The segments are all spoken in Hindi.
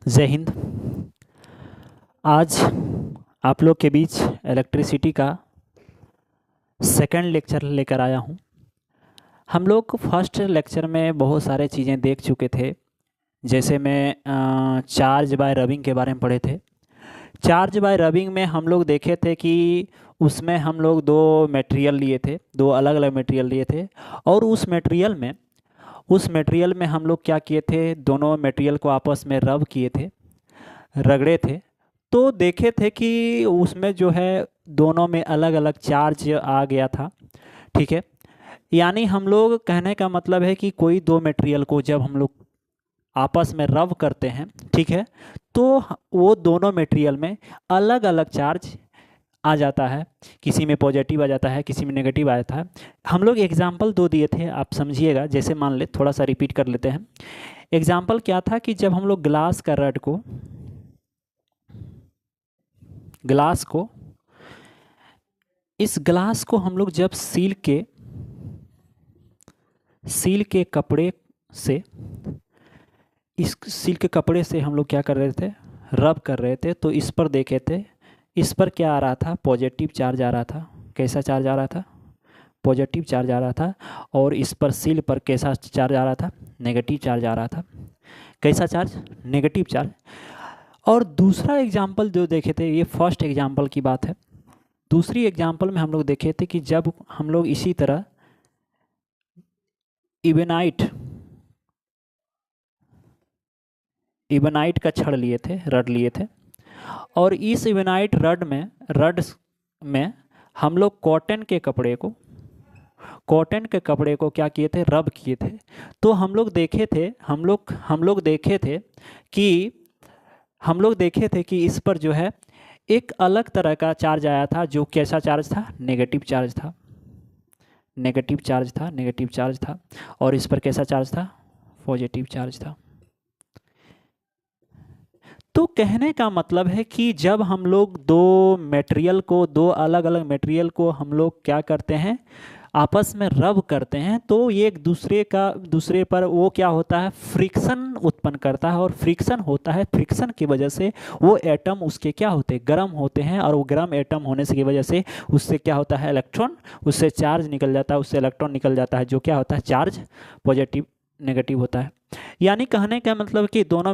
जय हिंद। आज आप लोग के बीच इलेक्ट्रिसिटी का सेकंड लेक्चर लेकर आया हूँ। हम लोग फर्स्ट लेक्चर में बहुत सारे चीज़ें देख चुके थे। जैसे मैं चार्ज बाय रबिंग के बारे में पढ़े थे। चार्ज बाय रबिंग में हम लोग देखे थे कि उसमें हम लोग दो मटेरियल लिए थे, दो अलग अलग मटेरियल लिए थे। और उस मटेरियल में हम लोग क्या किए थे, दोनों मटेरियल को आपस में रब किए थे, रगड़े थे। तो देखे थे कि उसमें जो है दोनों में अलग अलग चार्ज आ गया था। ठीक है, यानी हम लोग कहने का मतलब है कि कोई दो मटेरियल को जब हम लोग आपस में रब करते हैं, ठीक है, तो वो दोनों मटेरियल में अलग अलग चार्ज आ जाता है। किसी में पॉजिटिव आ जाता है, किसी में नेगेटिव आ जाता है। हम लोग एग्जाम्पल दो दिए थे, आप समझिएगा। जैसे मान ले, थोड़ा सा रिपीट कर लेते हैं। एग्जाम्पल क्या था कि जब हम लोग ग्लास को इस ग्लास को हम लोग जब सील के कपड़े से इस सील के कपड़े से हम लोग क्या कर रहे थे, रब कर रहे थे, तो इस पर देखे थे, इस पर क्या आ रहा था, पॉजिटिव चार्ज आ रहा था। कैसा चार्ज आ रहा था? पॉजिटिव चार्ज आ रहा था। और इस पर सील पर कैसा चार्ज आ रहा था? नेगेटिव चार्ज आ रहा था। कैसा चार्ज? Negative charge. और दूसरा एग्जाम्पल जो देखे थे, ये फर्स्ट एग्जाम्पल की बात है। दूसरी एग्जाम्पल में हम लोग देखे थे कि जब हम लोग इसी तरह इबेनाइट का छड़ लिए थे, रड लिए थे। और इस इबेनाइट रड में हम लोग कॉटन के कपड़े को क्या किए थे, रब किए थे। तो हम लोग देखे थे कि इस पर जो है एक अलग तरह का चार्ज आया था। जो कैसा चार्ज था? नेगेटिव चार्ज था। नेगेटिव चार्ज था। और इस पर कैसा चार्ज था? पॉजिटिव चार्ज था। तो कहने का मतलब है कि जब हम लोग दो अलग अलग मटेरियल को हम लोग क्या करते हैं, आपस में रब करते हैं, तो ये एक दूसरे पर वो क्या होता है, फ्रिक्शन उत्पन्न करता है। और फ्रिक्शन होता है, फ्रिक्शन की वजह से वो एटम उसके क्या होते हैं, गर्म होते हैं। और वो गर्म एटम होने से की वजह से उससे क्या होता है, इलेक्ट्रॉन, उससे चार्ज निकल जाता है, उससे इलेक्ट्रॉन निकल जाता है, जो क्या होता है, चार्ज पॉजिटिव नेगेटिव होता है। यानी कहने का मतलब कि दोनों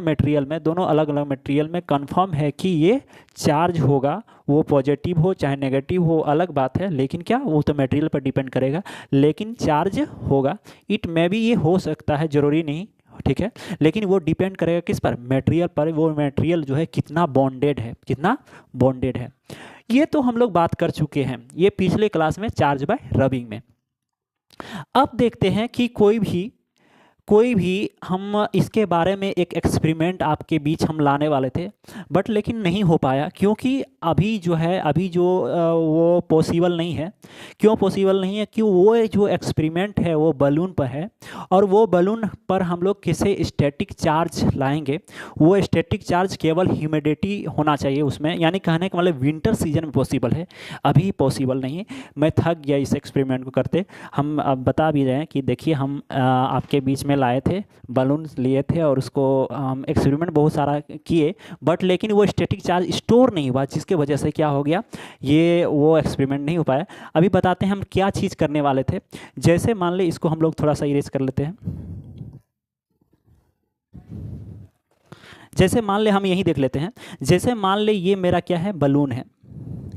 अलग अलग मटेरियल में कंफर्म है कि ये चार्ज होगा, वो पॉजिटिव हो चाहे नेगेटिव हो अलग बात है, लेकिन क्या, वो तो मटेरियल पर डिपेंड करेगा, लेकिन चार्ज होगा। इट में भी ये हो सकता है, ज़रूरी नहीं, ठीक है, लेकिन वो डिपेंड करेगा किस पर, मटेरियल पर। वो मटेरियल जो है कितना बॉन्डेड है। ये तो हम लोग बात कर चुके हैं, ये पिछले क्लास में चार्ज बाय रबिंग में। अब देखते हैं कि कोई भी हम इसके बारे में एक एक्सपेरिमेंट आपके बीच हम लाने वाले थे, बट लेकिन नहीं हो पाया, क्योंकि अभी जो वो पॉसिबल नहीं है। क्यों पॉसिबल नहीं है? क्यों, वो जो एक्सपेरिमेंट है वो बलून पर है। और वो बलून पर हम लोग किसे स्टैटिक चार्ज लाएंगे। वो स्टैटिक चार्ज केवल ह्यूमिडिटी होना चाहिए उसमें, यानी कहने का मतलब विंटर सीजन में पॉसिबल है, अभी पॉसिबल नहीं है। मैं थक गया इस एक्सपेरिमेंट को करते। हम अब बता भी रहे हैं कि देखिए, हम आपके बीच में लाए थे, बलून लिए थे, और उसको हम एक्सपेरिमेंट बहुत सारा किए, बट लेकिन वो स्टैटिक चार्ज स्टोर नहीं हुआ, जिसके वजह से क्या हो गया, ये वो एक्सपेरिमेंट नहीं हो पाया। अभी बताते हैं हम क्या चीज़ करने वाले थे। जैसे मान ले, इसको हम लोग थोड़ा सा इरेज कर लेते हैं। जैसे मान ले, हम यही देख लेते हैं। जैसे मान ले, ये मेरा क्या है, बलून है,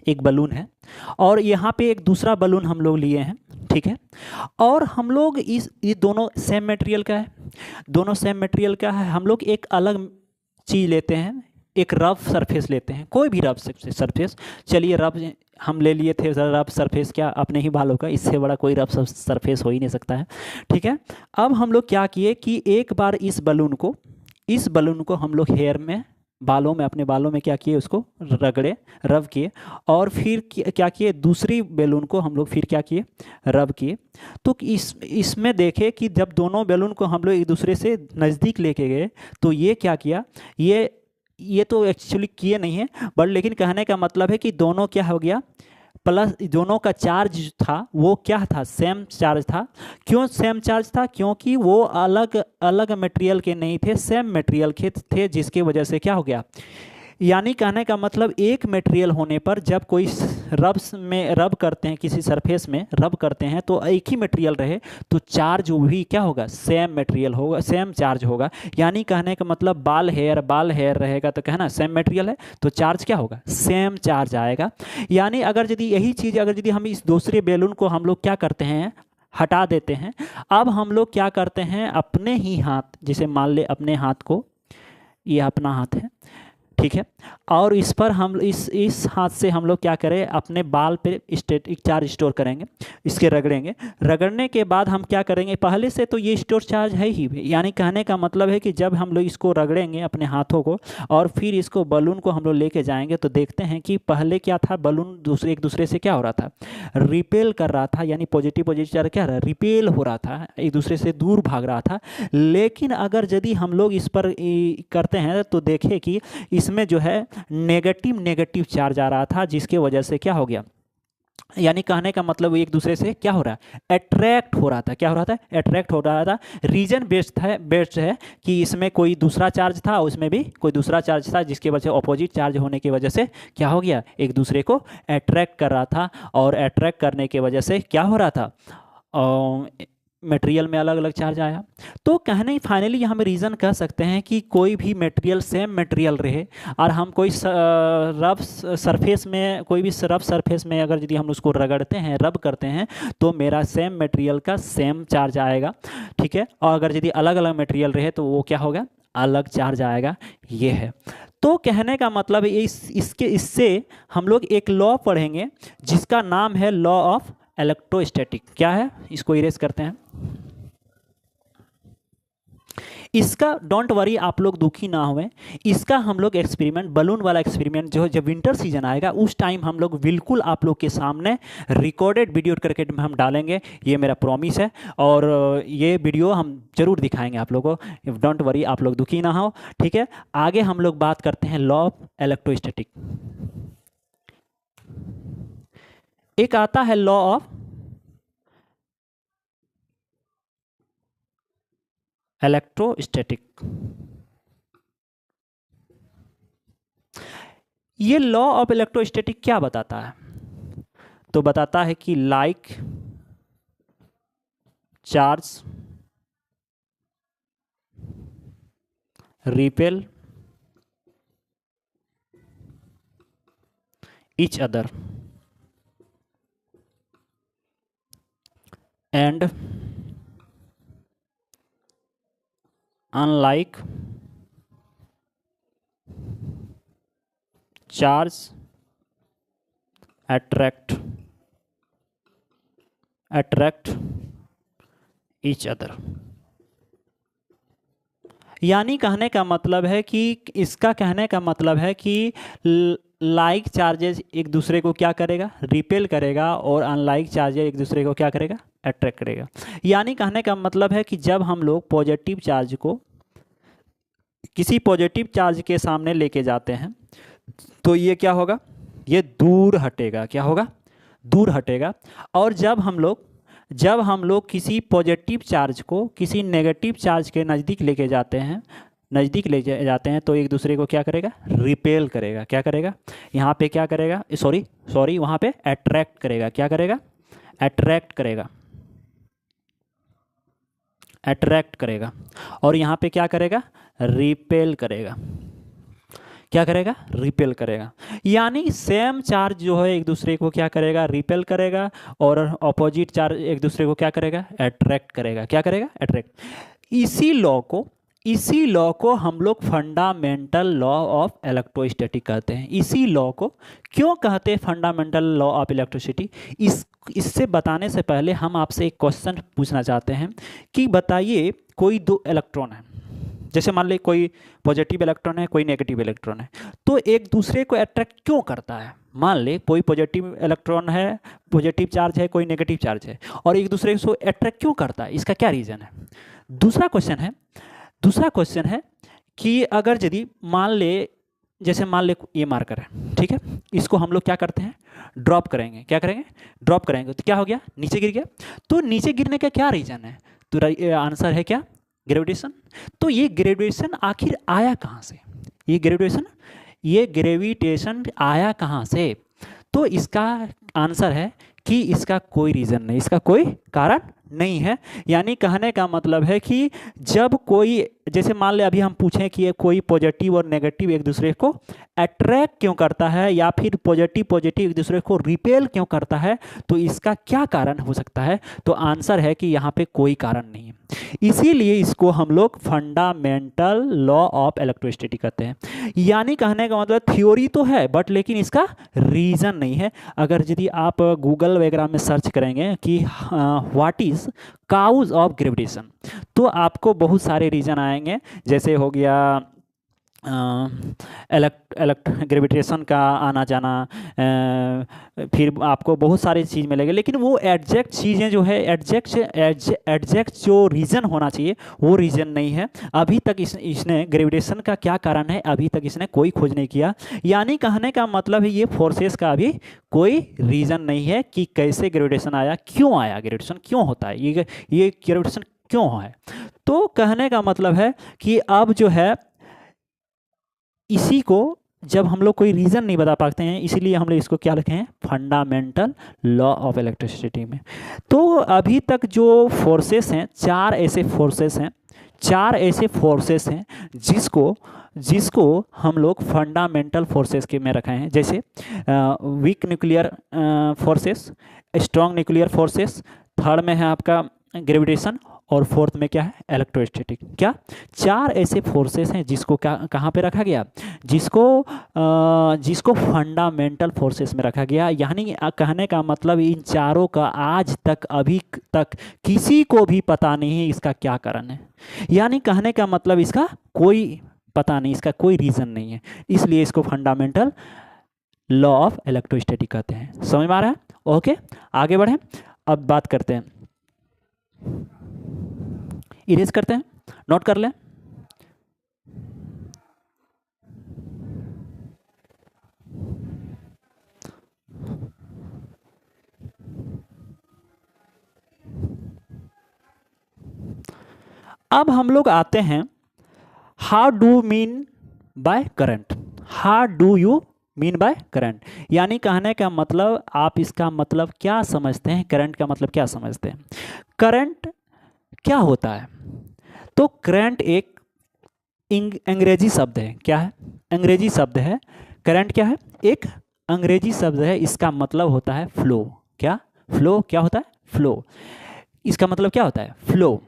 एक बलून है, और यहाँ पे एक दूसरा बलून हम लोग लिए हैं, ठीक है। और हम लोग ये दोनों सेम मटेरियल का है, हम लोग एक अलग चीज़ लेते हैं, एक रफ सरफेस लेते हैं, कोई भी रफ सरफेस। चलिए, रफ हम ले लिए थे। रफ सरफेस क्या, अपने ही बालों का, इससे बड़ा कोई रफ सरफेस हो ही नहीं सकता है, ठीक है। अब हम लोग क्या किए कि एक बार इस बलून को हम लोग हेयर में, अपने बालों में क्या किए, उसको रगड़े, रब किए। और फिर क्या किए, दूसरी बैलून को हम लोग फिर क्या किए, रब किए। तो इसमें देखे कि जब दोनों बैलून को हम लोग एक दूसरे से नज़दीक लेके गए, तो ये क्या किया, ये तो एक्चुअली किए नहीं है, बट लेकिन कहने का मतलब है कि दोनों क्या हो गया, प्लस दोनों का चार्ज था वो क्या था, सेम चार्ज था। क्यों सेम चार्ज था? क्योंकि वो अलग अलग मटेरियल के नहीं थे, सेम मटेरियल के थे, जिसकी वजह से क्या हो गया, यानी कहने का मतलब एक मटेरियल होने पर जब कोई रब करते हैं, किसी सरफेस में रब करते हैं, तो एक ही मटेरियल रहे तो चार्ज भी क्या होगा, सेम मटेरियल होगा, सेम चार्ज होगा। यानी कहने का मतलब बाल हेयर रहेगा तो कहना सेम मटेरियल है तो चार्ज क्या होगा, सेम चार्ज आएगा। यानी अगर यदि यही चीज़ अगर यदि हम इस दूसरे बैलून को हम लोग क्या करते हैं, हटा देते हैं, अब हम लोग क्या करते हैं, अपने ही हाथ, जैसे मान ले अपने हाथ को, ये अपना हाथ है, ठीक है, और इस पर हम इस हाथ से हम लोग क्या करें, अपने बाल पे स्टैटिक चार्ज स्टोर करेंगे, इसके रगड़ेंगे, रगड़ने के बाद हम क्या करेंगे, पहले से तो ये स्टोर चार्ज है ही, यानी कहने का मतलब है कि जब हम लोग इसको रगड़ेंगे अपने हाथों को और फिर इसको बलून को हम लोग लेके जाएंगे तो देखते हैं कि पहले क्या था, बलून एक दूसरे से क्या हो रहा था, रिपेल कर रहा था, यानी पॉजिटिव चार्ज क्या रहा, रिपेल हो रहा था, एक दूसरे से दूर भाग रहा था। लेकिन अगर यदि हम लोग इस पर करते हैं तो देखें कि इसमें जो है नेगेटिव चार्ज आ रहा था, जिसके वजह से क्या हो गया, यानी कहने का मतलब एक दूसरे से क्या हो रहा है, अट्रैक्ट हो रहा था, क्या हो रहा था, अट्रैक्ट हो रहा था। रीजन बेस्ड है कि इसमें कोई दूसरा चार्ज था, उसमें भी कोई दूसरा चार्ज था, जिसके वजह से अपोजिट चार्ज होने की वजह से क्या हो गया, एक दूसरे को अट्रैक्ट कर रहा था, और अट्रैक्ट करने की वजह से क्या हो रहा था, मटेरियल में अलग अलग चार्ज आया। तो कहने फाइनली हम रीज़न कह सकते हैं कि कोई भी मटेरियल सेम मटेरियल रहे और हम कोई रफ सरफेस में, कोई भी रफ सरफेस में अगर यदि हम उसको रगड़ते हैं, रब करते हैं, तो मेरा सेम मटेरियल का सेम चार्ज आएगा, ठीक है, और अगर यदि अलग अलग मटेरियल रहे तो वो क्या होगा, अलग चार्ज आएगा। ये है, तो कहने का मतलब इससे हम लोग एक लॉ पढ़ेंगे जिसका नाम है लॉ ऑफ इलेक्ट्रोस्टैटिक। क्या है, इसको इरेज करते हैं। इसका डोंट वरी, आप लोग दुखी ना हुए, इसका हम लोग एक्सपेरिमेंट, बलून वाला एक्सपेरिमेंट जो जब विंटर सीजन आएगा उस टाइम हम लोग बिल्कुल आप लोग के सामने रिकॉर्डेड वीडियो करके हम डालेंगे, ये मेरा प्रॉमिस है, और ये वीडियो हम जरूर दिखाएंगे आप लोगों को, डोंट वरी, आप लोग दुखी ना हो, ठीक है। आगे हम लोग बात करते हैं लॉ ऑफ इलेक्ट्रोस्टैटिक। एक आता है लॉ ऑफ इलेक्ट्रोस्टैटिक। ये लॉ ऑफ इलेक्ट्रोस्टैटिक क्या बताता है, तो बताता है कि like charge repel each other and unlike charge attract each other। यानी कहने का मतलब है कि इसका कहने का मतलब है कि लाइक चार्जेस एक दूसरे को क्या करेगा, रिपेल करेगा, और अनलाइक चार्जेस एक दूसरे को क्या करेगा, अट्रैक्ट करेगा। यानी कहने का मतलब है कि जब हम लोग पॉजिटिव चार्ज को किसी पॉजिटिव चार्ज के सामने लेके जाते हैं तो ये क्या होगा, ये दूर हटेगा, क्या होगा, दूर हटेगा। और जब हम लोग किसी पॉजिटिव चार्ज को किसी नेगेटिव चार्ज के नज़दीक लेके जाते हैं तो एक दूसरे को क्या करेगा, रिपेल करेगा, क्या करेगा, यहाँ पे क्या करेगा, सॉरी वहाँ पे अट्रैक्ट करेगा, क्या करेगा, अट्रैक्ट करेगा, और यहाँ पे क्या करेगा, रिपेल करेगा, क्या करेगा, रिपेल करेगा। यानी सेम चार्ज जो है एक दूसरे को क्या करेगा, रिपेल करेगा, और अपोजिट चार्ज एक दूसरे को क्या करेगा, अट्रैक्ट करेगा, क्या करेगा, अट्रैक्ट। इसी लॉ को हम लोग फंडामेंटल लॉ ऑफ इलेक्ट्रोस्टैटिक कहते हैं। इसी लॉ को क्यों कहते हैं फंडामेंटल लॉ ऑफ इलेक्ट्रिसिटी, इससे बताने से पहले हम आपसे एक क्वेश्चन पूछना चाहते हैं कि बताइए, कोई दो इलेक्ट्रॉन है, जैसे मान ली कोई पॉजिटिव इलेक्ट्रॉन है, कोई नेगेटिव इलेक्ट्रॉन है, तो एक दूसरे को अट्रैक्ट क्यों करता है। मान ले कोई पॉजिटिव इलेक्ट्रॉन है, पॉजिटिव चार्ज है, कोई नेगेटिव चार्ज है, और एक दूसरे को अट्रैक्ट क्यों करता है, इसका क्या रीज़न है। दूसरा क्वेश्चन है कि अगर यदि मान ले, जैसे मान ले ये मार्कर है, ठीक है, इसको हम लोग क्या करते हैं, ड्रॉप करेंगे। क्या करेंगे, ड्रॉप करेंगे। तो क्या हो गया, नीचे गिर गया। तो नीचे गिरने का क्या रीजन है, तो आंसर है क्या, ग्रेविटेशन। तो ये ग्रेविटेशन आखिर आया कहाँ से, ये ग्रेविटेशन आया कहाँ से। तो इसका आंसर है कि इसका कोई रीज़न नहीं, इसका कोई कारण नहीं है। यानी कहने का मतलब है कि जब कोई, जैसे मान ले अभी हम पूछें कि कोई पॉजिटिव और नेगेटिव एक दूसरे को अट्रैक्ट क्यों करता है, या फिर पॉजिटिव पॉजिटिव एक दूसरे को रिपेल क्यों करता है, तो इसका क्या कारण हो सकता है। तो आंसर है कि यहाँ पे कोई कारण नहीं है। इसीलिए इसको हम लोग फंडामेंटल लॉ ऑफ इलेक्ट्रोस्टैटिक कहते हैं। यानी कहने का मतलब थ्योरी तो है बट लेकिन इसका रीज़न नहीं है। अगर यदि आप गूगल वगैरह में सर्च करेंगे कि what is cause of gravitation, तो आपको बहुत सारे रीज़न आएंगे। जैसे हो गया ग्रेविटेशन का आना जाना, फिर आपको बहुत सारी चीज़ मिलेगी, लेकिन वो एग्जैक्ट चीज़ें जो है, एग्जैक्ट जो रीज़न होना चाहिए वो रीज़न नहीं है। अभी तक इसने ग्रेविटेशन का क्या कारण है अभी तक इसने कोई खोज नहीं किया। यानी कहने का मतलब है ये फोर्सेस का अभी कोई रीज़न नहीं है कि कैसे ग्रेविटेशन आया, क्यों आया, ग्रेविटेशन क्यों होता है, ये ग्रेविटेशन क्यों है। तो कहने का मतलब है कि अब जो है इसी को जब हम लोग कोई रीज़न नहीं बता पाते हैं, इसीलिए हम लोग इसको क्या लिखे हैं, फंडामेंटल लॉ ऑफ इलेक्ट्रिसिटी में। तो अभी तक जो फोर्सेस हैं, चार ऐसे फोर्सेस हैं जिसको हम लोग फंडामेंटल फोर्सेस के में रखे हैं। जैसे weak nuclear forces, strong nuclear forces, third में है आपका ग्रेविटेशन, और फोर्थ में क्या है, इलेक्ट्रोस्टैटिक। क्या, चार ऐसे फोर्सेस हैं जिसको कहाँ पे रखा गया, जिसको फंडामेंटल फोर्सेस में रखा गया। यानी कहने का मतलब इन चारों का आज तक, अभी तक किसी को भी पता नहीं है इसका क्या कारण है। यानी कहने का मतलब इसका कोई पता नहीं, इसका कोई रीज़न नहीं है, इसलिए इसको फंडामेंटल लॉ ऑफ इलेक्ट्रोस्टैटिक कहते हैं। समझ में आ रहा है। ओके, आगे बढ़ें। अब बात करते हैं, इरेज करते हैं, नोट कर लें। अब हम लोग आते हैं, how do mean by current, how do you mean by current. यानी कहने का मतलब आप इसका मतलब क्या समझते हैं, करंट का मतलब क्या समझते हैं। करंट क्या होता है, तो करंट एक अंग्रेजी शब्द है। क्या है, अंग्रेजी शब्द है। करंट क्या है, एक अंग्रेजी शब्द है, इसका मतलब होता है फ्लो। क्या, फ्लो, क्या होता है, फ्लो। इसका मतलब क्या होता है, फ्लो।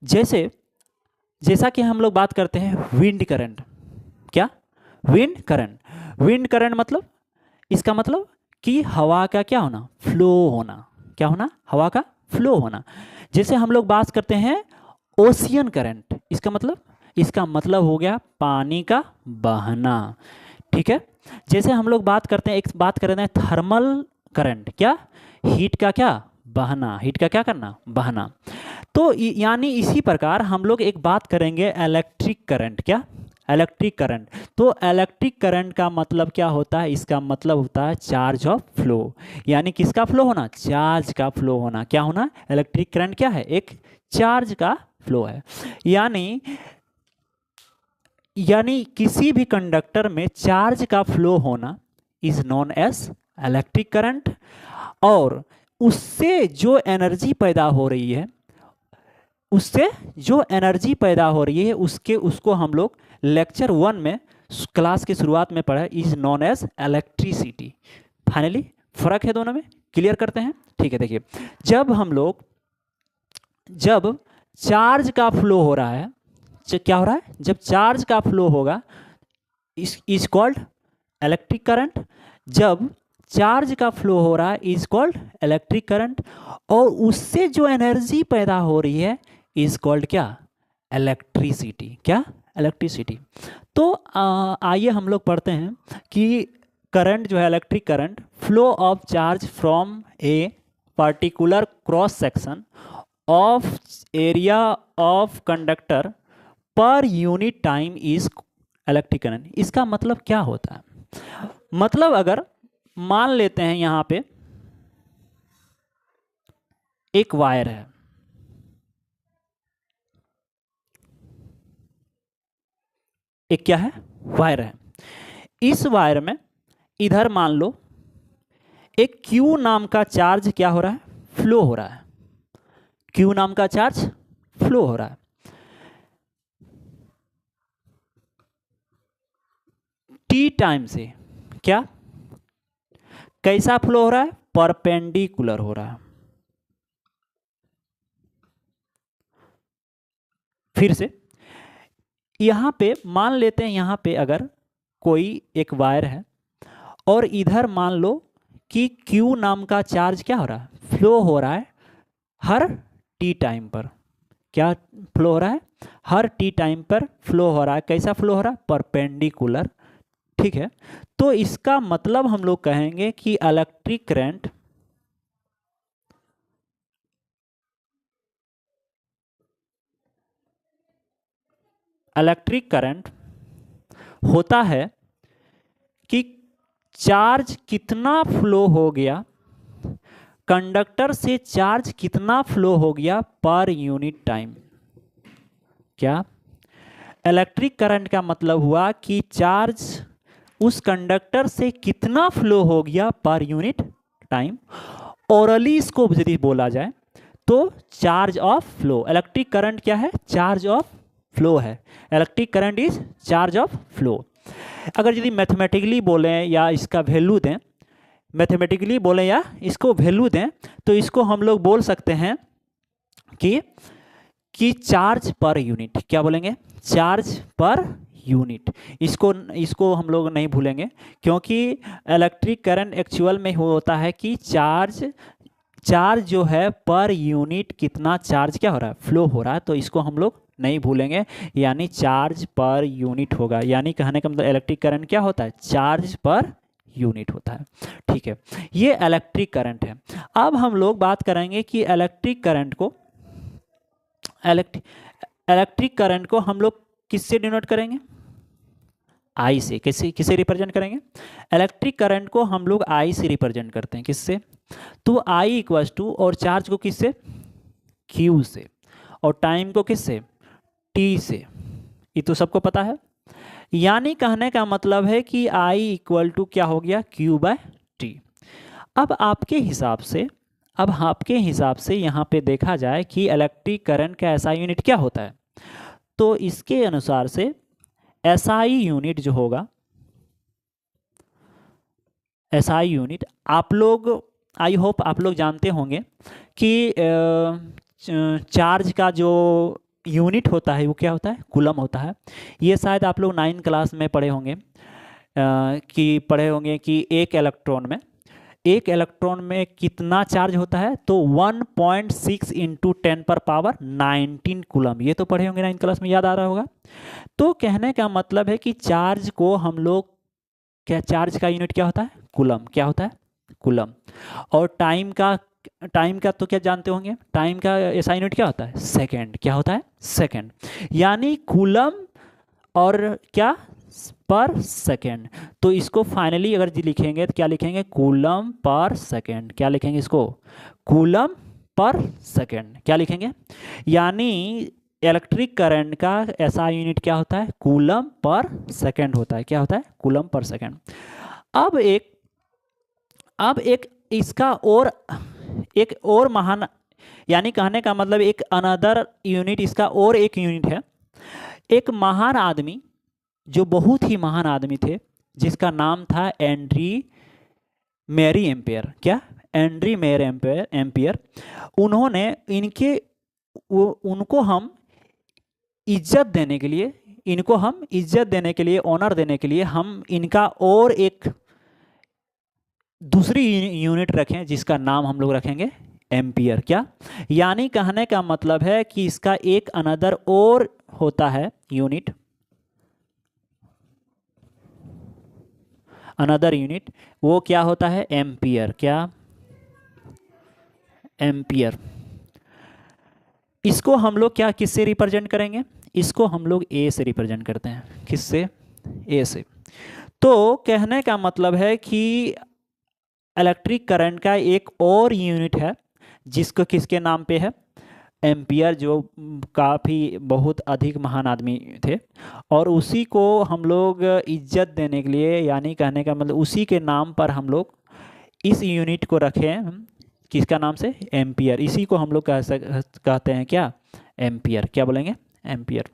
जैसा कि हम लोग बात करते हैं विंड करंट। क्या, विंड करंट, विंड करंट मतलब, इसका मतलब कि हवा का क्या होना, फ्लो होना। क्या होना, हवा का फ्लो होना। जैसे हम लोग बात करते हैं ओशियन करंट, इसका मतलब हो गया पानी का बहना। ठीक है। जैसे हम लोग बात करते हैं, एक बात कर रहे हैं थर्मल करंट, क्या, हीट का क्या बहना, हीट का क्या करना, बहना। तो यानी इसी प्रकार हम लोग एक बात करेंगे इलेक्ट्रिक करंट। क्या, इलेक्ट्रिक करंट। तो इलेक्ट्रिक करंट का मतलब क्या होता है, इसका मतलब होता है चार्ज ऑफ फ्लो। यानी किसका फ्लो होना, चार्ज का फ्लो होना। क्या होना, इलेक्ट्रिक करंट क्या है, एक चार्ज का फ्लो है। यानी किसी भी कंडक्टर में चार्ज का फ्लो होना is known as electric current. और उससे जो एनर्जी पैदा हो रही है, उसको हम लोग लेक्चर 1 में क्लास की शुरुआत में पढ़ा, is known as electricity. Finally फर्क है दोनों में, क्लियर करते हैं। ठीक है, देखिए जब चार्ज का फ्लो हो रहा है, क्या हो रहा है, जब चार्ज का फ्लो होगा इज कॉल्ड इलेक्ट्रिक करंट। जब चार्ज का फ्लो हो रहा है इज कॉल्ड इलेक्ट्रिक करंट। और उससे जो एनर्जी पैदा हो रही है इज कॉल्ड क्या, इलेक्ट्रिसिटी। क्या, इलेक्ट्रिसिटी। तो आइए हम लोग पढ़ते हैं कि करंट जो है, electric current, flow of charge from a particular cross section of area of conductor per unit time is electric current. इसका मतलब क्या होता है, मतलब अगर मान लेते हैं यहां पे एक वायर है, एक क्या है, वायर है। इस वायर में इधर मान लो एक Q नाम का चार्ज क्या हो रहा है, फ्लो हो रहा है। Q नाम का चार्ज फ्लो हो रहा है। T टाइम से क्या, कैसा फ्लो हो रहा है, परपेंडिकुलर हो रहा है। फिर से यहां पे मान लेते हैं, यहां पे अगर कोई एक वायर है और इधर मान लो कि Q नाम का चार्ज क्या हो रहा है, फ्लो हो रहा है हर T टाइम पर। क्या फ्लो हो रहा है, हर T टाइम पर फ्लो हो रहा है। कैसा फ्लो हो रहा है, परपेंडिकुलर। ठीक है, तो इसका मतलब हम लोग कहेंगे कि इलेक्ट्रिक करंट होता है कि चार्ज कितना फ्लो हो गया, कंडक्टर से चार्ज कितना फ्लो हो गया पर यूनिट टाइम। क्या, इलेक्ट्रिक करंट का मतलब हुआ कि चार्ज उस कंडक्टर से कितना फ्लो हो गया पर यूनिट टाइम। ओरली इसको यदि बोला जाए तो charge of flow. Electric current क्या है, चार्ज ऑफ फ्लो है। Electric current is charge of flow. अगर यदि मैथमेटिकली बोलें या इसका वैल्यू दें, मैथमेटिकली बोलें या इसको वैल्यू दें, तो इसको हम लोग बोल सकते हैं कि चार्ज पर यूनिट। क्या बोलेंगे, चार्ज पर यूनिट। इसको हम लोग नहीं भूलेंगे, क्योंकि इलेक्ट्रिक करंट एक्चुअल में होता है कि चार्ज जो है पर यूनिट कितना चार्ज क्या हो रहा है, फ्लो हो रहा है। तो इसको हम लोग नहीं भूलेंगे, यानी चार्ज पर यूनिट होगा। यानी कहने का मतलब इलेक्ट्रिक करंट क्या होता है, चार्ज पर यूनिट होता है। ठीक है, ये इलेक्ट्रिक करंट है। अब हम लोग बात करेंगे कि इलेक्ट्रिक करंट को हम लोग किससे डिनोट करेंगे, आई से। किसे रिप्रेजेंट करेंगे, इलेक्ट्रिक करंट को हम लोग आई से रिप्रेजेंट करते हैं। किससे, तो आई इक्वल्स टू, और चार्ज को किससे, क्यू से, और टाइम को किससे, टी से। ये तो सबको पता है। यानी कहने का मतलब है कि आई इक्वल टू क्या हो गया, क्यू बाय टी। अब आपके हिसाब से यहाँ पे देखा जाए कि इलेक्ट्रिक करंट का एसआई यूनिट क्या होता है, तो इसके अनुसार से एसआई यूनिट जो होगा, एसआई यूनिट आप लोग, आई होप आप लोग जानते होंगे कि चार्ज का जो यूनिट होता है वो क्या होता है, कूलम होता है। ये शायद आप लोग 9th क्लास में पढ़े होंगे कि एक इलेक्ट्रॉन में कितना चार्ज होता है, तो 1.6 इंटू 10 पर पावर 19 कूलम। ये तो पढ़े होंगे 9th क्लास में, याद आ रहा होगा। तो कहने का मतलब है कि चार्ज को हम लोग क्या, चार्ज का यूनिट क्या होता है, कूलम। क्या होता है, कूलम। और टाइम का तो क्या जानते होंगे, टाइम का ऐसा यूनिट क्या होता है, सेकंड। क्या होता है, सेकंड। यानी कूलम और क्या, पर सेकंड। तो इसको फाइनली अगर जी लिखेंगे तो क्या लिखेंगे, कूलम पर सेकंड। क्या लिखेंगे इसको, कूलम पर सेकंड। क्या लिखेंगे, यानी इलेक्ट्रिक करंट का ऐसा यूनिट क्या होता है, कूलम पर सेकंड होता है। क्या होता है, कूलम पर सेकंड। अब एक और महान, यानी कहने का मतलब एक अनदर यूनिट, इसका और एक यूनिट है। एक महान आदमी, जो बहुत ही महान आदमी थे, जिसका नाम था एंड्री मैरी एम्पियर। क्या, एंड्री मैरी एम्पियर। उन्होंने उनको हम इज्जत देने के लिए, ऑनर देने के लिए हम इनका और एक दूसरी यूनिट रखें, जिसका नाम हम लोग रखेंगे एम्पियर। क्या, यानी कहने का मतलब है कि इसका एक अनदर और होता है यूनिट, अनदर यूनिट, वो क्या होता है, एम्पियर। क्या, एम्पियर। इसको हम लोग क्या, किससे रिप्रेजेंट करेंगे, इसको हम लोग ए से रिप्रेजेंट करते हैं। किससे, ए से। तो कहने का मतलब है कि इलेक्ट्रिक करंट का एक और यूनिट है जिसको किसके नाम पे है, एम्पियर, जो काफ़ी बहुत अधिक महान आदमी थे, और उसी को हम लोग इज्जत देने के लिए, यानी कहने का मतलब उसी के नाम पर हम लोग इस यूनिट को रखे हैं, किसका नाम से, एम्पियर। इसी को हम लोग कहते हैं क्या, एम्पियर। क्या बोलेंगे, एम्पियर।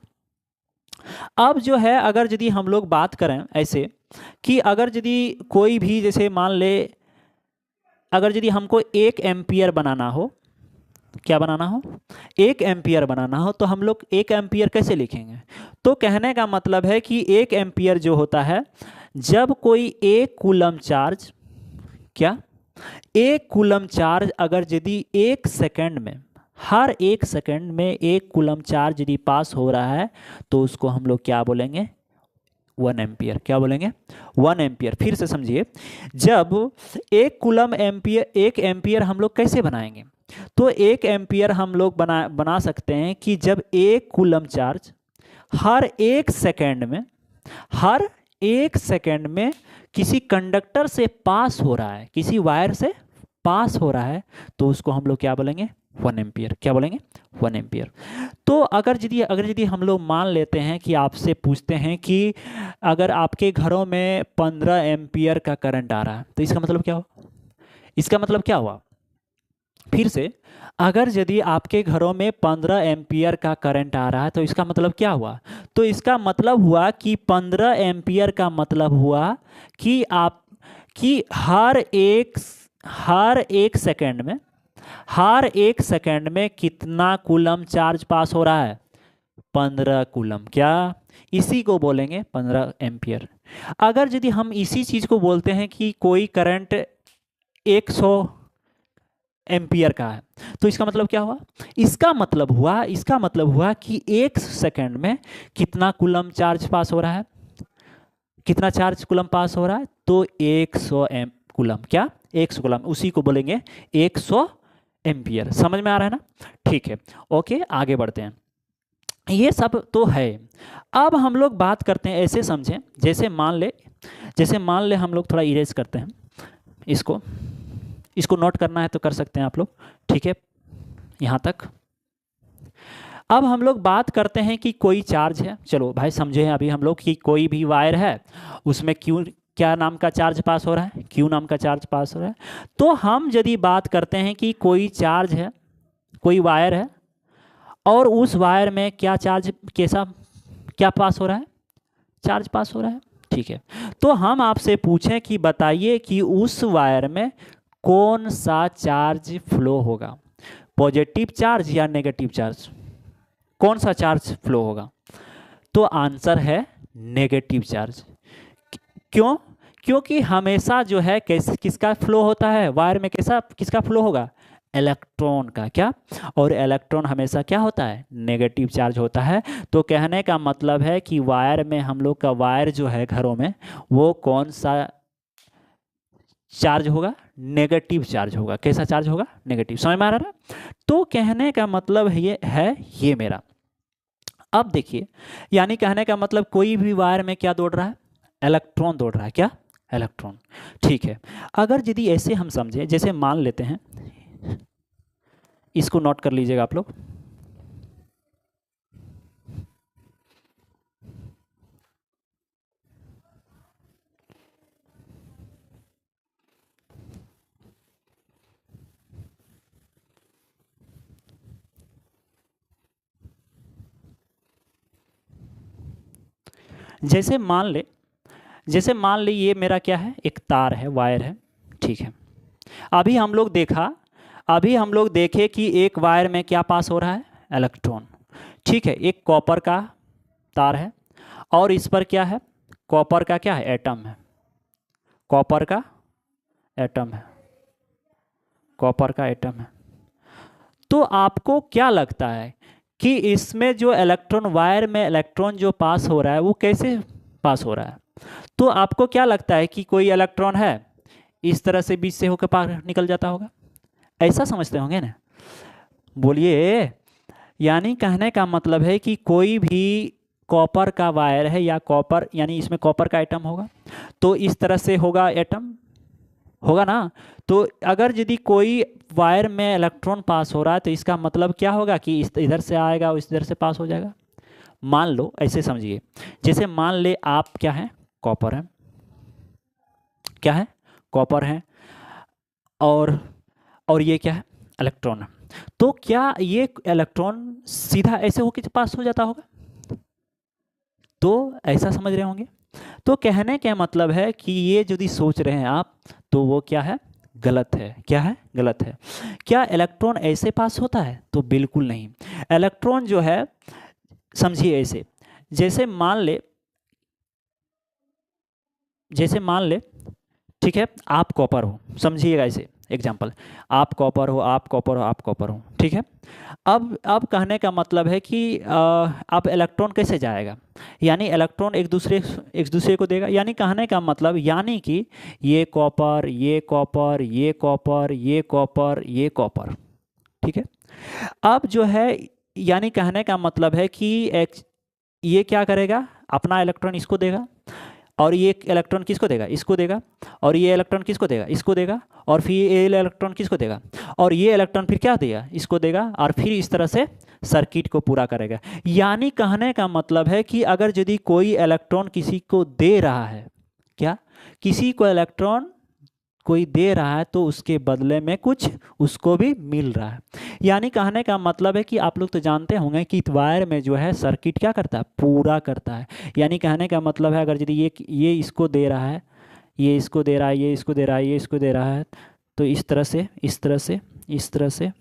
अब जो है अगर यदि हम लोग बात करें ऐसे कि अगर यदि कोई भी, जैसे मान ले, अगर यदि हमको 1 एम्पियर बनाना हो, क्या बनाना हो, 1 एम्पियर बनाना हो, तो हम लोग 1 एम्पियर कैसे लिखेंगे। तो कहने का मतलब है कि 1 एम्पियर जो होता है, जब कोई 1 कूलम चार्ज, क्या, 1 कूलम चार्ज अगर यदि 1 सेकंड में, हर 1 सेकंड में 1 कूलम चार्ज यदि पास हो रहा है, तो उसको हम लोग क्या बोलेंगे, 1 एम्पियर। क्या बोलेंगे, 1 एम्पियर। फिर से समझिए, जब 1 एम्पियर हम लोग कैसे बनाएंगे, तो 1 एम्पियर हम लोग बना सकते हैं कि जब 1 कूलम चार्ज हर 1 सेकंड में, हर 1 सेकंड में किसी कंडक्टर से पास हो रहा है, किसी वायर से पास हो रहा है, तो उसको हम लोग क्या बोलेंगे, 1 एम्पियर। क्या बोलेंगे, 1 एम्पियर। तो अगर यदि हम लोग मान लेते हैं कि आपसे पूछते हैं कि अगर आपके घरों में 15 एम्पियर का करंट आ रहा है, तो इसका मतलब क्या हुआ, इसका मतलब क्या हुआ, फिर से, अगर यदि आपके घरों में 15 एम्पियर का करंट आ रहा है, तो इसका मतलब क्या हुआ, तो इसका मतलब हुआ कि 15 एम्पियर का मतलब हुआ कि आप, कि हर एक सेकंड में, हर 1 सेकंड में कितना कूलम चार्ज पास हो रहा है, 15 कूलम। क्या, इसी को बोलेंगे 15 एम्पियर। अगर यदि हम इसी चीज को बोलते हैं कि कोई करंट 100 एम्पियर का है, तो इसका मतलब क्या हुआ, इसका मतलब हुआ कि 1 सेकंड में कितना कूलम चार्ज पास हो रहा है, कितना चार्ज कूलम पास हो रहा है, तो 100 कूलम। क्या, 100 कूलम, उसी को बोलेंगे 100 एम्पियर। समझ में आ रहा है ना, ठीक है, ओके, आगे बढ़ते हैं। ये सब तो है। अब हम लोग बात करते हैं, ऐसे समझें, जैसे मान ले हम लोग थोड़ा इरेज करते हैं इसको, नोट करना है तो कर सकते हैं आप लोग, ठीक है, यहाँ तक। अब हम लोग बात करते हैं कि कोई चार्ज है, चलो भाई समझे अभी हम लोग कि कोई भी वायर है, उसमें क्यू, क्या नाम का चार्ज पास हो रहा है, क्यू नाम का चार्ज पास हो रहा है। तो हम यदि बात करते हैं कि कोई चार्ज है, कोई वायर है, और उस वायर में क्या चार्ज, कैसा, क्या पास हो रहा है, चार्ज पास हो रहा है, ठीक है। तो हम आपसे पूछें कि बताइए कि उस वायर में कौन सा चार्ज फ्लो होगा, पॉजिटिव चार्ज या नेगेटिव चार्ज, कौन सा चार्ज फ्लो होगा, तो आंसर है नेगेटिव चार्ज। क्यों, क्योंकि हमेशा जो है किसका फ्लो होता है वायर में, किसका फ्लो होगा, इलेक्ट्रॉन का। क्या, और इलेक्ट्रॉन हमेशा क्या होता है, नेगेटिव चार्ज होता है। तो कहने का मतलब है कि वायर में, हम लोग का वायर जो है घरों में, वो कौन सा चार्ज होगा, नेगेटिव चार्ज होगा। कैसा चार्ज होगा, नेगेटिव। समझ में आ रहा है। तो कहने का मतलब ये मेरा। अब देखिए, यानी कहने का मतलब कोई भी वायर में क्या दौड़ रहा है, इलेक्ट्रॉन दौड़ रहा है। क्या, इलेक्ट्रॉन, ठीक है। अगर यदि ऐसे हम समझे, जैसे मान लेते हैं, इसको नोट कर लीजिएगा आप लोग, जैसे मान ले ये मेरा क्या है, एक तार है, वायर है, ठीक है। अभी हम लोग देखे कि एक वायर में क्या पास हो रहा है, इलेक्ट्रॉन, ठीक है। एक कॉपर का तार है, और इस पर क्या है, कॉपर का क्या है, एटम है, कॉपर का एटम है, कॉपर का एटम है। तो आपको क्या लगता है कि इसमें जो इलेक्ट्रॉन, वायर में इलेक्ट्रॉन जो पास हो रहा है, वो कैसे पास हो रहा है। तो आपको क्या लगता है कि कोई इलेक्ट्रॉन है, इस तरह से बीच से होकर पार निकल जाता होगा, ऐसा समझते होंगे ना, बोलिए। यानी कहने का मतलब है कि कोई भी कॉपर का वायर है या कॉपर यानी इसमें कॉपर का एटम होगा, तो इस तरह से होगा एटम, होगा ना। तो अगर यदि कोई वायर में इलेक्ट्रॉन पास हो रहा है तो इसका मतलब क्या होगा कि इस इधर से आएगा और इस इधर से पास हो जाएगा। मान लो ऐसे समझिए, जैसे मान ले आप क्या है, कॉपर है, क्या है, कॉपर है, और ये क्या है, इलेक्ट्रॉन है। तो क्या ये इलेक्ट्रॉन सीधा ऐसे होकर पास हो जाता होगा? तो ऐसा समझ रहे होंगे। तो कहने का मतलब है कि ये यदि सोच रहे हैं आप, तो वो क्या है, गलत है। क्या है, गलत है। क्या इलेक्ट्रॉन ऐसे पास होता है? तो बिल्कुल नहीं। इलेक्ट्रॉन जो है, समझिए ऐसे, जैसे मान ले, जैसे मान ले, ठीक है, आप कॉपर हो, समझिएगा ऐसे एग्जाम्पल, आप कॉपर हो, आप कॉपर हो, आप कॉपर हो, ठीक है। अब कहने का मतलब है कि अब इलेक्ट्रॉन कैसे जाएगा, यानी इलेक्ट्रॉन एक दूसरे को देगा, यानी कहने का मतलब, यानी कि ये कॉपर, ये कॉपर, ये कॉपर, ये कॉपर, ये कॉपर, ठीक है। अब जो है, यानी कहने का मतलब है कि ये क्या करेगा, अपना इलेक्ट्रॉन इसको देगा, और ये इलेक्ट्रॉन किसको देगा, इसको देगा, और ये इलेक्ट्रॉन किसको देगा, इसको देगा, और फिर ये इलेक्ट्रॉन किसको देगा, और ये इलेक्ट्रॉन फिर क्या देगा, इसको देगा, और फिर इस तरह से सर्किट को पूरा करेगा। यानी कहने का मतलब है कि अगर यदि कोई इलेक्ट्रॉन किसी को दे रहा है, क्या, किसी को इलेक्ट्रॉन कोई दे रहा है, तो उसके बदले में कुछ उसको भी मिल रहा है। यानी कहने का मतलब है कि आप लोग तो जानते होंगे कि वायर में जो है सर्किट क्या करता है, पूरा करता है। यानी कहने का मतलब है, अगर यदि ये इसको दे रहा है, ये इसको दे रहा है, ये इसको दे रहा है, ये इसको दे रहा है, तो इस तरह से, इस तरह से, इस तरह से,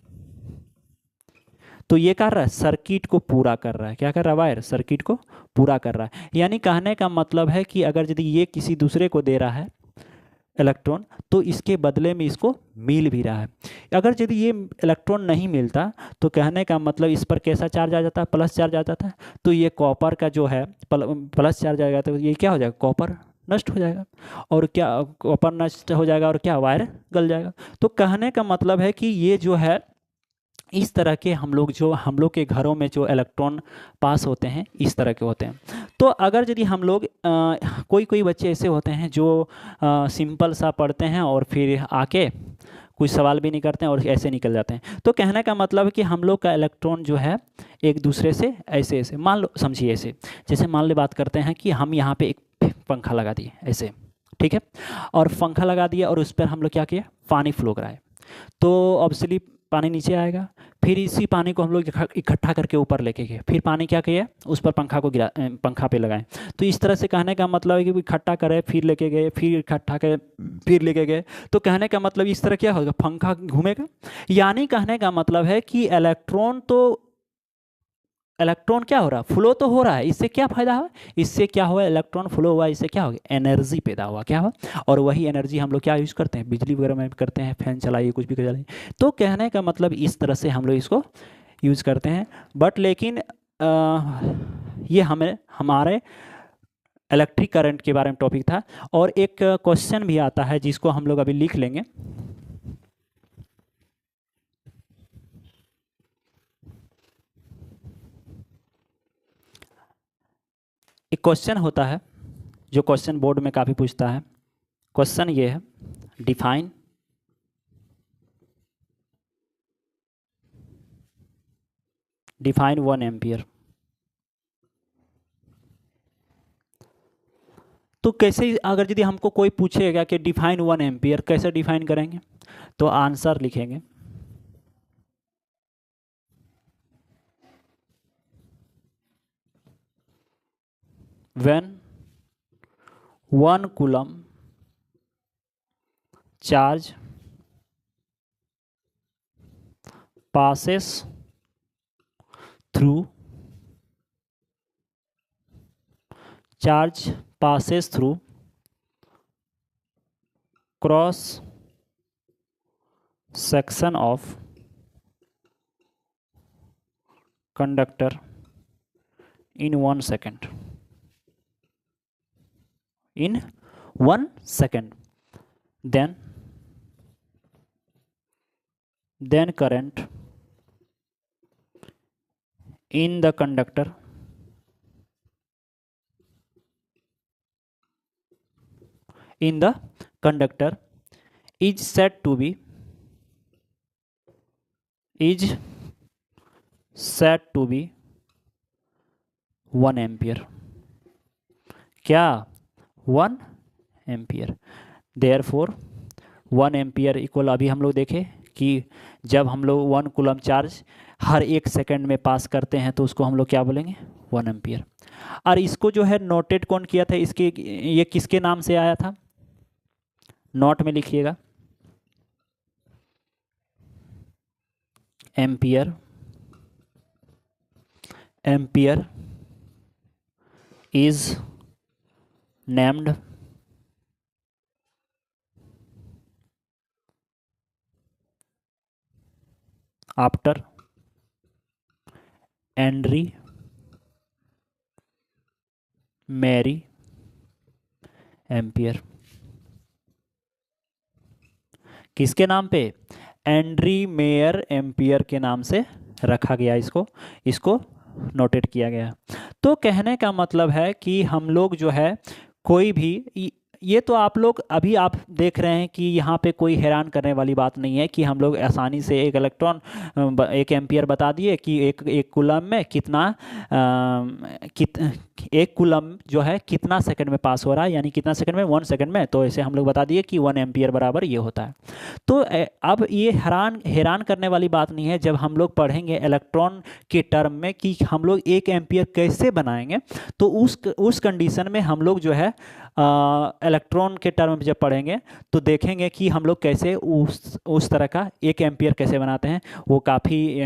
तो ये कर रहा है, सर्किट को पूरा कर रहा है। क्या कर रहा है, वायर सर्किट को पूरा कर रहा है। यानी कहने का मतलब है कि अगर यदि ये किसी दूसरे को दे रहा है इलेक्ट्रॉन, तो इसके बदले में इसको मिल भी रहा है। अगर यदि ये इलेक्ट्रॉन नहीं मिलता, तो कहने का मतलब इस पर कैसा चार्ज आ जाता है, प्लस चार्ज आ जाता है। तो ये कॉपर का जो है प्लस चार्ज आएगा, तो ये क्या हो जाएगा, कॉपर नष्ट हो जाएगा, और क्या, कॉपर नष्ट हो जाएगा, और क्या, वायर गल जाएगा। तो कहने का मतलब है कि ये जो है, इस तरह के हम लोग के घरों में जो इलेक्ट्रॉन पास होते हैं, इस तरह के होते हैं। तो अगर यदि हम लोग कोई कोई बच्चे ऐसे होते हैं जो सिंपल सा पढ़ते हैं और फिर आके कुछ सवाल भी नहीं करते हैं और ऐसे निकल जाते हैं। तो कहने का मतलब है कि हम लोग का इलेक्ट्रॉन जो है एक दूसरे से ऐसे ऐसे, मान लो समझिए ऐसे, जैसे मान लो बात करते हैं कि हम यहाँ पे एक पंखा लगा दिए ऐसे, ठीक है, और पंखा लगा दिया और उस पर हम लोग क्या किया, पानी फ्लो कराए, तो ऑब्वियसली पानी नीचे आएगा। फिर इसी पानी को हम लोग इकट्ठा करके ऊपर लेके गए, फिर पानी क्या किया, उस पर पंखा पे लगाएं। तो इस तरह से कहने का मतलब है कि इकट्ठा करे, फिर लेके गए, फिर इकट्ठा करे, फिर लेके गए। तो कहने का मतलब इस तरह क्या होगा, पंखा घूमेगा। यानी कहने का मतलब है कि इलेक्ट्रॉन क्या हो रहा है, फ्लो तो हो रहा है। इससे क्या फायदा हुआ, इससे क्या हुआ, इलेक्ट्रॉन फ्लो हुआ, इससे क्या हो गया, एनर्जी पैदा हुआ, क्या हुआ, और वही एनर्जी हम लोग क्या यूज़ करते हैं, बिजली वगैरह में करते हैं, फैन चलाइए, कुछ भी चलाइए। तो कहने का मतलब इस तरह से हम लोग इसको यूज़ करते हैं। बट लेकिन ये हमारे इलेक्ट्रिक करंट के बारे में टॉपिक था। और एक क्वेश्चन भी आता है जिसको हम लोग अभी लिख लेंगे। एक क्वेश्चन होता है जो क्वेश्चन बोर्ड में काफ़ी पूछता है। क्वेश्चन ये है, डिफाइन डिफाइन 1 एम्पियर। तो कैसे, अगर यदि हमको कोई पूछेगा कि डिफाइन 1 एम्पियर कैसे डिफाइन करेंगे, तो आंसर लिखेंगे when 1 coulomb charge passes through charge passes through cross section of conductor in 1 second, in 1 second, then current in the conductor in the conductor is said to be 1 ampere. क्या? 1 एम्पियर। देयरफॉर 1 एम्पियर इक्वल, अभी हम लोग देखें कि जब हम लोग 1 कूलम चार्ज हर 1 सेकंड में पास करते हैं तो उसको हम लोग क्या बोलेंगे? 1 एम्पियर। और इसको जो है नोटेट कौन किया था, इसके ये किसके नाम से आया था? नोट में लिखिएगा, ampere. Ampere is named after Andre Marie Ampere. किसके नाम पे? एंड्री मेयर एम्पियर के नाम से रखा गया, इसको नोटेट किया गया। तो कहने का मतलब है कि हम लोग जो है कोई भी, ये तो आप लोग अभी आप देख रहे हैं कि यहाँ पे कोई हैरान करने वाली बात नहीं है कि हम लोग आसानी से एक इलेक्ट्रॉन 1 एम्पियर बता दिए कि एक कूलम में कितना एक कूलम जो है कितना सेकंड में पास हो रहा है, यानी कितना सेकंड में? 1 सेकंड में। तो ऐसे हम लोग बता दिए कि 1 एम्पियर बराबर ये होता है। तो अब ये हैरान करने वाली बात नहीं है जब हम लोग पढ़ेंगे इलेक्ट्रॉन के टर्म में कि हम लोग 1 एम्पियर कैसे बनाएंगे। तो उस कंडीशन में हम लोग जो है इलेक्ट्रॉन के टर्म में जब पढ़ेंगे तो देखेंगे कि हम लोग कैसे उस तरह का 1 एम्पियर कैसे बनाते हैं। वो काफ़ी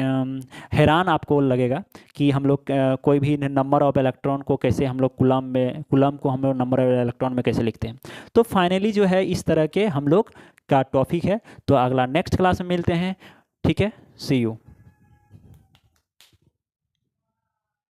हैरान आपको लगेगा कि हम लोग कोई भी नंबर ऑफ इलेक्ट्रॉन को कैसे हम लोग कूलम को हम लोग नंबर ऑफ इलेक्ट्रॉन में कैसे लिखते हैं। तो फाइनली जो है इस तरह के हम लोग का टॉपिक है। तो अगला नेक्स्ट क्लास में मिलते हैं। ठीक है, सी यू।